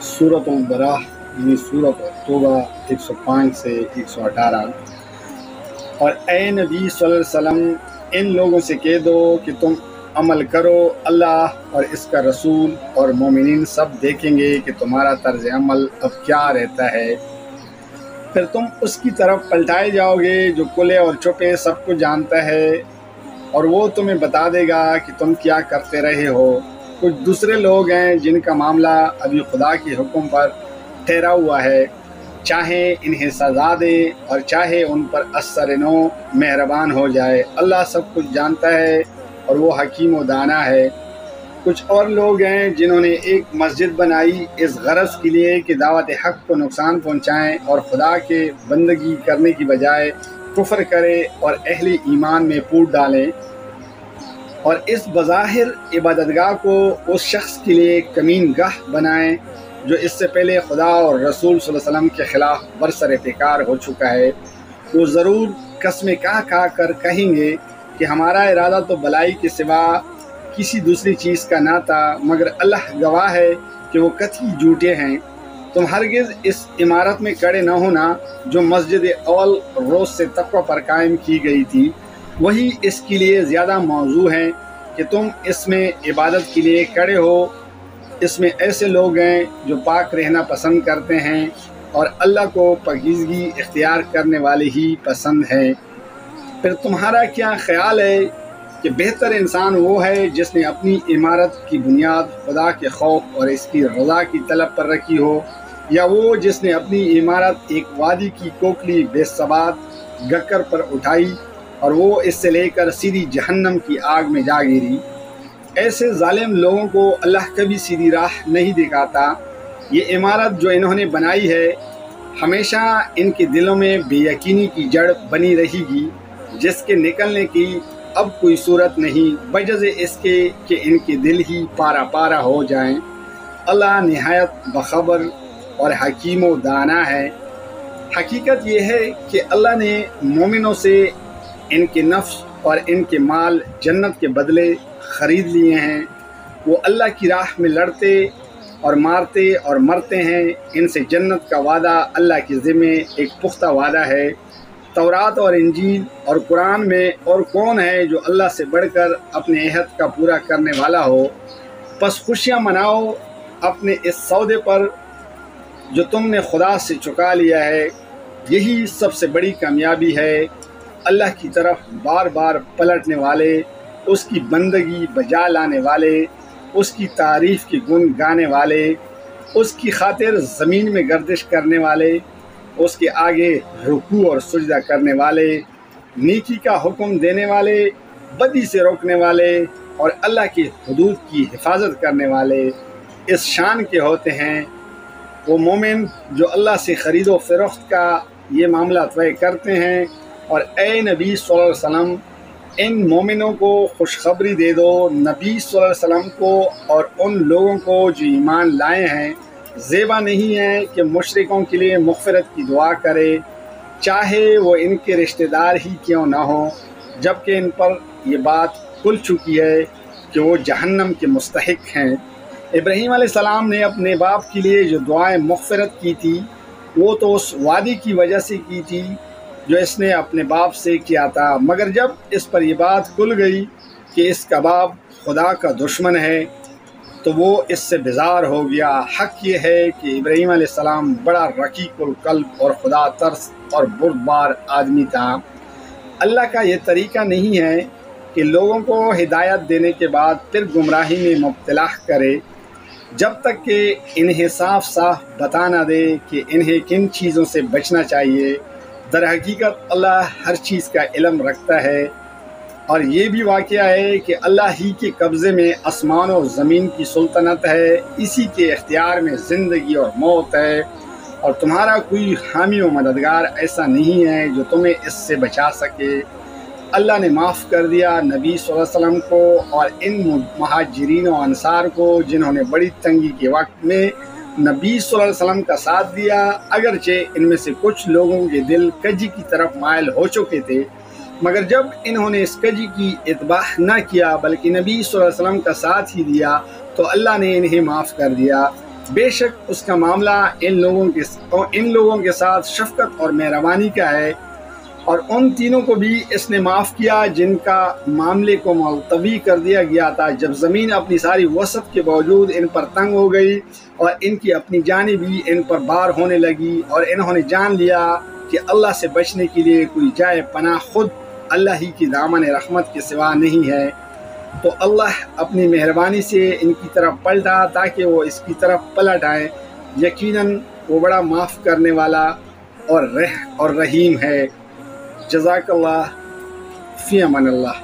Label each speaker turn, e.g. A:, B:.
A: सूरत बराह यानी सूरत तौबा 105 से 118। और ए नबी सल्लल्लाहु अलैहि वसल्लम, इन लोगों से कह दो कि तुम अमल करो, अल्लाह और इसका रसूल और मोमिनीन सब देखेंगे कि तुम्हारा तर्ज अमल अब क्या रहता है। फिर तुम उसकी तरफ पलटाए जाओगे जो कुले और छुपे सब कुछ जानता है, और वो तुम्हें बता देगा कि तुम क्या करते रहे हो। कुछ दूसरे लोग हैं जिनका मामला अभी खुदा के हुक्म पर ठहरा हुआ है, चाहे इन्हें सजा दे और चाहे उन पर असर-ए-नौ मेहरबान हो जाए। अल्लाह सब कुछ जानता है और वो हकीम व दाना है। कुछ और लोग हैं जिन्होंने एक मस्जिद बनाई इस गरज के लिए कि दावत हक़ को नुकसान पहुँचाएँ और खुदा के बंदगी करने की बजाय कुफ्र करे और अहले ईमान में फूट डालें, और इस बज़ाहिर इबादतगाह को उस शख्स के लिए कमीन गाह बनाएं जो इससे पहले खुदा और रसूल सल्लल्लाहु अलैहि वसल्लम के ख़िलाफ़ बरसर पेकार हो चुका है। वो ज़रूर कसमें खा कर कहेंगे कि हमारा इरादा तो भलाई के सिवा किसी दूसरी चीज़ का ना था, मगर अल्लाह गवाह है कि वो कतई झूठे हैं। तुम हरगिज़ इस इमारत में खड़े न होना जो मस्जिद अव्वल रोज़ से तक़वा पर कायम की गई थी, वही इसके लिए ज़्यादा मौजू हैं कि तुम इसमें इबादत के लिए खड़े हो। इसमें ऐसे लोग हैं जो पाक रहना पसंद करते हैं और अल्लाह को पाकीज़गी इख्तियार करने वाले ही पसंद हैं। फिर तुम्हारा क्या ख़याल है कि बेहतर इंसान वो है जिसने अपनी इमारत की बुनियाद खुदा के खौफ और इसकी रज़ा की तलब पर रखी हो, या वो जिसने अपनी इमारत एक वादी की कोकली बेसबात गक्कर पर उठाई और वो इससे लेकर सीधी जहन्नम की आग में जा गिरी। ऐसे जालिम लोगों को अल्लाह कभी सीधी राह नहीं दिखाता। ये इमारत जो इन्होंने बनाई है हमेशा इनके दिलों में बेयकीनी की जड़ बनी रहेगी, जिसके निकलने की अब कोई सूरत नहीं, बजज़े इसके कि इनके दिल ही पारा पारा हो जाएं। अल्लाह निहायत बखबर और हकीम व दाना है। हकीकत ये है कि अल्लाह ने मोमिनों से इनके नफ्स और इनके माल जन्नत के बदले ख़रीद लिए हैं। वो अल्लाह की राह में लड़ते और मारते और मरते हैं। इनसे जन्नत का वादा अल्लाह के ज़िम्मे एक पुख्ता वादा है। तौरात और इंजील और कुरान में और कौन है जो अल्लाह से बढ़कर अपने अहद का पूरा करने वाला हो। बस खुशियाँ मनाओ अपने इस सौदे पर जो तुमने खुदा से चुका लिया है। यही सबसे बड़ी कामयाबी है। अल्लाह की तरफ बार बार पलटने वाले, उसकी बंदगी बजा लाने वाले, उसकी तारीफ़ के गुण गाने वाले, उसकी खातिर ज़मीन में गर्दिश करने वाले, उसके आगे रुकू और सुजदा करने वाले, नेकी का हुक्म देने वाले, बदी से रोकने वाले और अल्लाह की हुदूद की हिफाजत करने वाले इस शान के होते हैं। वो मोमिन जो अल्लाह से ख़रीदो फ़रोख्त का ये मामला तय करते हैं। और ए नबी सल्लल्लाहु अलैहि वसल्लम, इन मोमिनों को खुशखबरी दे दो, नबी सल्लल्लाहु अलैहि वसल्लम को और उन लोगों को जो ईमान लाए हैं, ज़ेबा नहीं है कि मुशरिकों के लिए मग़फ़िरत की दुआ करे, चाहे वो इनके रिश्तेदार ही क्यों ना हो, जबकि इन पर ये बात खुल चुकी है कि वो जहन्नम के मुस्तहिक हैं। इब्राहीम अलैहिस्सलाम ने अपने बाप के लिए जो दुआएं मग़फ़िरत की थी, वो तो उस वादी की वजह से की थी जो इसने अपने बाप से किया था, मगर जब इस पर यह बात खुल गई कि इसका बाप खुदा का दुश्मन है तो वो इससे बेजार हो गया। हक़ ये है कि इब्राहीम अलैहिस्सलाम बड़ा रकीकुल क़ल्ब और खुदा तरस और बुर्दबार आदमी था। अल्लाह का ये तरीक़ा नहीं है कि लोगों को हिदायत देने के बाद फिर गुमराही में मुब्तला करे, जब तक कि इन्हें साफ साफ बता ना दे कि इन्हें किन चीज़ों से बचना चाहिए। दर हकीकत अल्लाह हर चीज़ का इल्म रखता है, और ये भी वाक़या है कि अल्लाह ही के कब्ज़े में आसमान और ज़मीन की सुल्तनत है, इसी के इख्तियार में ज़िंदगी और मौत है, और तुम्हारा कोई हामी व मददगार ऐसा नहीं है जो तुम्हें इससे बचा सके। अल्लाह ने माफ़ कर दिया नबी सल्लल्लाहु अलैहि वसल्लम को और इन महाजिरीन और अंसार को जिन्होंने बड़ी तंगी के वक्त में नबी सल्लल्लाहु अलैहि वसल्लम का साथ दिया, अगरचे इनमें से कुछ लोगों के दिल कजी की तरफ मायल हो चुके थे, मगर जब इन्होंने इस कजी की इत्बाह न किया बल्कि नबी सल्लल्लाहु अलैहि वसल्लम का साथ ही दिया, तो تو اللہ نے انہیں معاف کر دیا۔ بے شک اس کا معاملہ ان لوگوں کے ساتھ شفقت اور مہربانی کا ہے، اور ان تینوں کو بھی اس نے معاف کیا جن کا معاملے کو ملتوی کر دیا گیا تھا، جب زمین اپنی ساری وسعت کے باوجود ان پر تنگ ہو گئی اور ان کی اپنی جانیں بھی ان پر بار ہونے لگی، اور انہوں نے جان لیا کہ اللہ سے بچنے کے لیے کوئی جائے پناہ خود اللہ ہی کی دامن رحمت کے سوا نہیں ہے۔ تو اللہ اپنی مہربانی سے ان کی طرف پلٹا تاکہ وہ اس کی طرف پلٹ آئے۔ یقیناً وہ بڑا معاف کرنے والا اور رحیم ہے۔ جزاک اللہ، فی امان اللہ۔